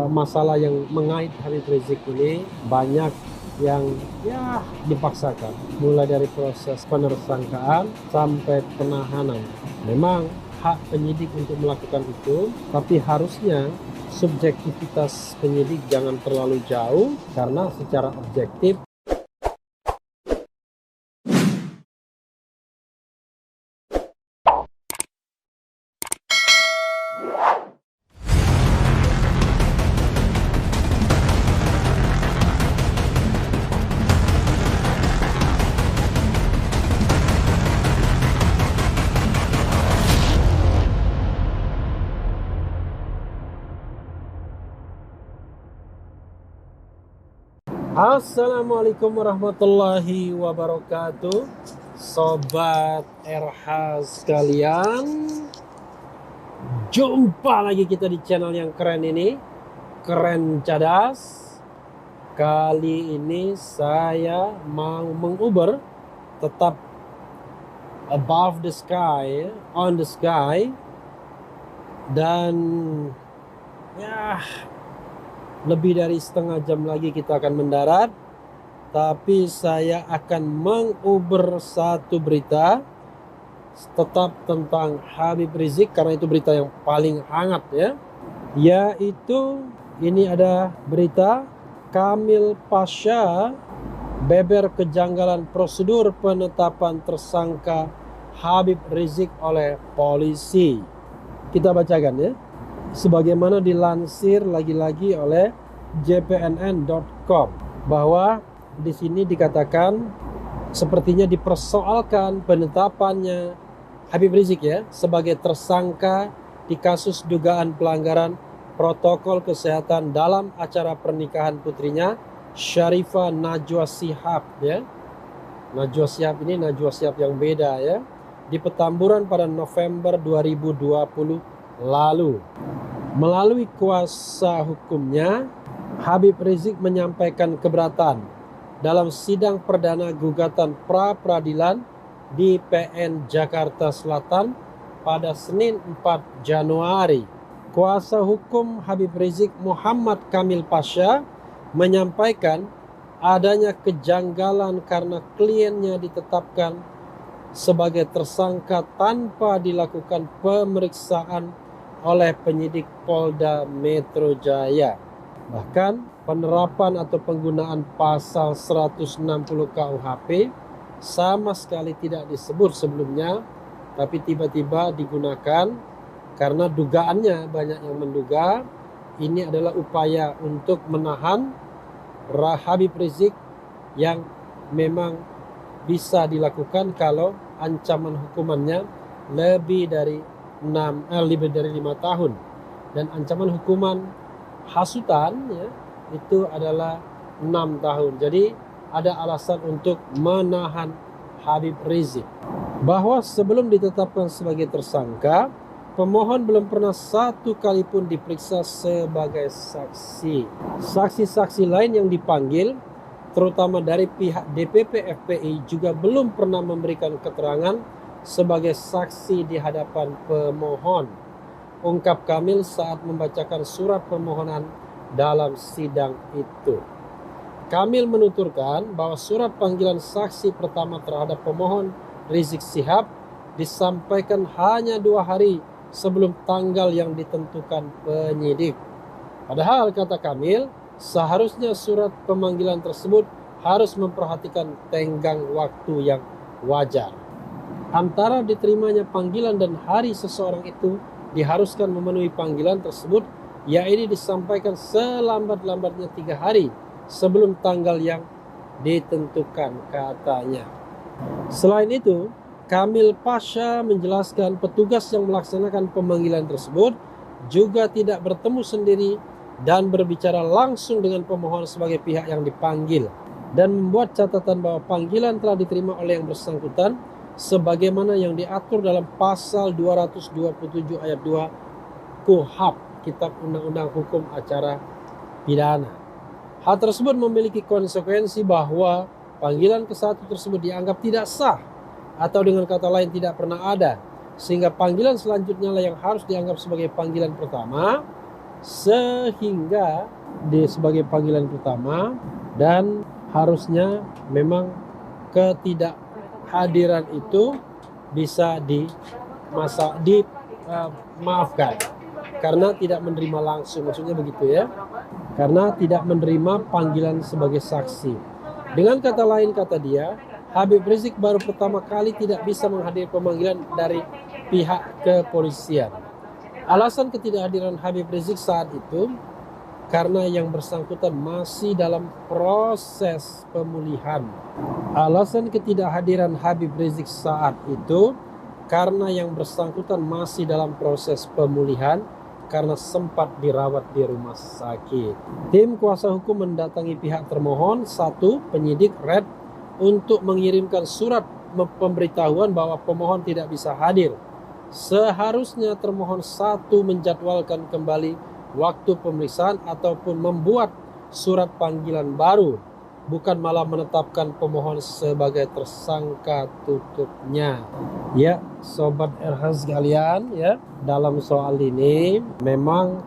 masalah yang mengait Habib Rizik ini banyak yang dipaksakan, mulai dari proses penersangkaan sampai penahanan. Memang hak penyidik untuk melakukan itu, tapi harusnya subjektivitas penyidik jangan terlalu jauh, karena secara objektif Assalamualaikum warahmatullahi wabarakatuh, Sobat RH sekalian. Jumpa lagi kita di channel yang keren ini, Keren Cadas. Kali ini saya mau menguber tetap above the sky, on the sky. Dan lebih dari setengah jam lagi kita akan mendarat. Tapi saya akan menguber satu berita tetap tentang Habib Rizik, karena itu berita yang paling hangat ya. Yaitu ini ada berita Kamil Pasha beber kejanggalan prosedur penetapan tersangka Habib Rizik oleh polisi. Kita bacakan ya. Sebagaimana dilansir lagi-lagi oleh jpnn.com, bahwa di sini dikatakan sepertinya dipersoalkan penetapannya Habib Rizik ya sebagai tersangka di kasus dugaan pelanggaran protokol kesehatan dalam acara pernikahan putrinya Sharifah Najwa Shihab ya. Najwa Shihab ini Najwa Shihab yang beda ya, di Petamburan pada November 2020 lalu. Melalui kuasa hukumnya, Habib Rizik menyampaikan keberatan dalam sidang perdana gugatan pra-peradilan di PN Jakarta Selatan pada Senin 4 Januari. Kuasa hukum Habib Rizik, Muhammad Kamil Pasha, menyampaikan adanya kejanggalan karena kliennya ditetapkan sebagai tersangka tanpa dilakukan pemeriksaan oleh penyidik Polda Metro Jaya. Bahkan penerapan atau penggunaan pasal 160 KUHP sama sekali tidak disebut sebelumnya, tapi tiba-tiba digunakan karena dugaannya, banyak yang menduga ini adalah upaya untuk menahan Habib Rizik yang memang bisa dilakukan kalau ancaman hukumannya lebih dari 5 tahun, dan ancaman hukuman hasutan ya, itu adalah 6 tahun. Jadi ada alasan untuk menahan Habib Rizik. Bahwa sebelum ditetapkan sebagai tersangka, pemohon belum pernah satu kali pun diperiksa sebagai saksi. Saksi-saksi lain yang dipanggil, terutama dari pihak DPP FPI, juga belum pernah memberikan keterangan sebagai saksi di hadapan pemohon, ungkap Kamil saat membacakan surat permohonan dalam sidang itu. Kamil menuturkan bahwa surat panggilan saksi pertama terhadap pemohon Rizik Shihab disampaikan hanya 2 hari sebelum tanggal yang ditentukan penyidik. Padahal, kata Kamil, seharusnya surat pemanggilan tersebut harus memperhatikan tenggang waktu yang wajar. Antara diterimanya panggilan dan hari seseorang itu diharuskan memenuhi panggilan tersebut, yaitu disampaikan selambat-lambatnya 3 hari sebelum tanggal yang ditentukan, katanya. Selain itu, Kamil Pasha menjelaskan petugas yang melaksanakan pemanggilan tersebut juga tidak bertemu sendiri dan berbicara langsung dengan pemohon sebagai pihak yang dipanggil, dan membuat catatan bahwa panggilan telah diterima oleh yang bersangkutan sebagaimana yang diatur dalam pasal 227 ayat 2 KUHP, Kitab Undang-Undang Hukum Acara Pidana. Hal tersebut memiliki konsekuensi bahwa panggilan ke-1 tersebut dianggap tidak sah, atau dengan kata lain tidak pernah ada, sehingga panggilan selanjutnya lah yang harus dianggap sebagai panggilan pertama, sehingga sebagai panggilan pertama, dan harusnya memang ketidakhadiran itu bisa dimaafkan karena tidak menerima langsung, maksudnya begitu ya, karena tidak menerima panggilan sebagai saksi. Dengan kata lain, kata dia, Habib Rizik baru pertama kali tidak bisa menghadiri pemanggilan dari pihak kepolisian. Alasan ketidakhadiran Habib Rizik saat itu karena yang bersangkutan masih dalam proses pemulihan. Alasan ketidakhadiran Habib Rizik saat itu karena yang bersangkutan masih dalam proses pemulihan karena sempat dirawat di rumah sakit. Tim kuasa hukum mendatangi pihak termohon, 1 penyidik RED, untuk mengirimkan surat pemberitahuan bahwa pemohon tidak bisa hadir. Seharusnya termohon 1 menjadwalkan kembali waktu pemeriksaan ataupun membuat surat panggilan baru, bukan malah menetapkan pemohon sebagai tersangka tutupnya. Ya, sobat RH sekalian, ya, dalam soal ini memang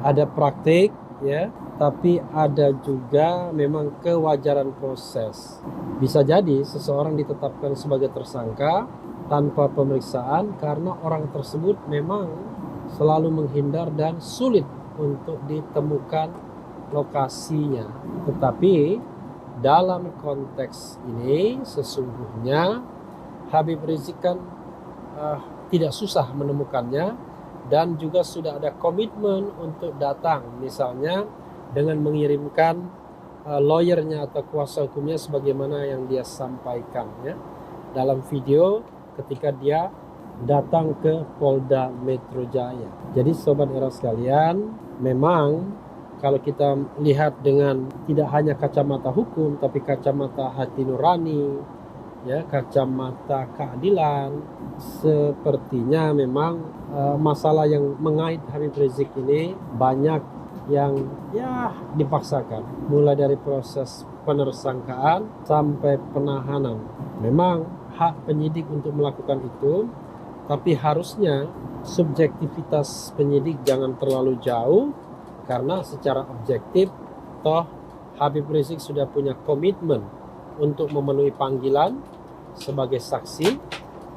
ada praktik, ya, tapi ada juga memang kewajaran proses. Bisa jadi seseorang ditetapkan sebagai tersangka tanpa pemeriksaan karena orang tersebut memang selalu menghindar dan sulit untuk ditemukan lokasinya. Tetapi dalam konteks ini sesungguhnya Habib Rizik kan tidak susah menemukannya, dan juga sudah ada komitmen untuk datang, misalnya dengan mengirimkan lawyernya atau kuasa hukumnya sebagaimana yang dia sampaikan ya dalam video ketika dia datang ke Polda Metro Jaya. Jadi sobat era sekalian, memang kalau kita lihat dengan tidak hanya kacamata hukum tapi kacamata hati nurani, ya, kacamata keadilan, sepertinya memang masalah yang mengait Habib Rizik ini banyak yang ya dipaksakan, mulai dari proses penersangkaan sampai penahanan. Memang hak penyidik untuk melakukan itu, tapi harusnya subjektivitas penyidik jangan terlalu jauh, karena secara objektif toh Habib Rizik sudah punya komitmen untuk memenuhi panggilan sebagai saksi,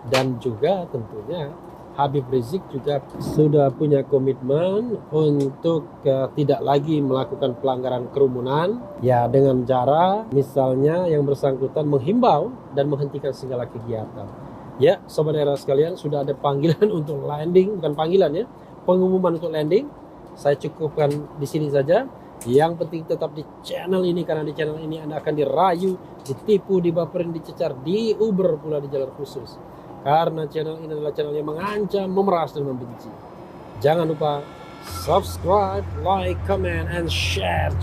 dan juga tentunya Habib Rizik juga sudah punya komitmen untuk tidak lagi melakukan pelanggaran kerumunan, ya, dengan cara misalnya yang bersangkutan menghimbau dan menghentikan segala kegiatan. Ya, sobat era sekalian, sudah ada panggilan untuk landing, bukan panggilan ya, pengumuman untuk landing. Saya cukupkan di sini saja. Yang penting tetap di channel ini, karena di channel ini Anda akan dirayu, ditipu, dibaperin, dicecar, diuber pula di jalan khusus. Karena channel ini adalah channel yang mengancam, memeras, dan membenci. Jangan lupa subscribe, like, comment, and share.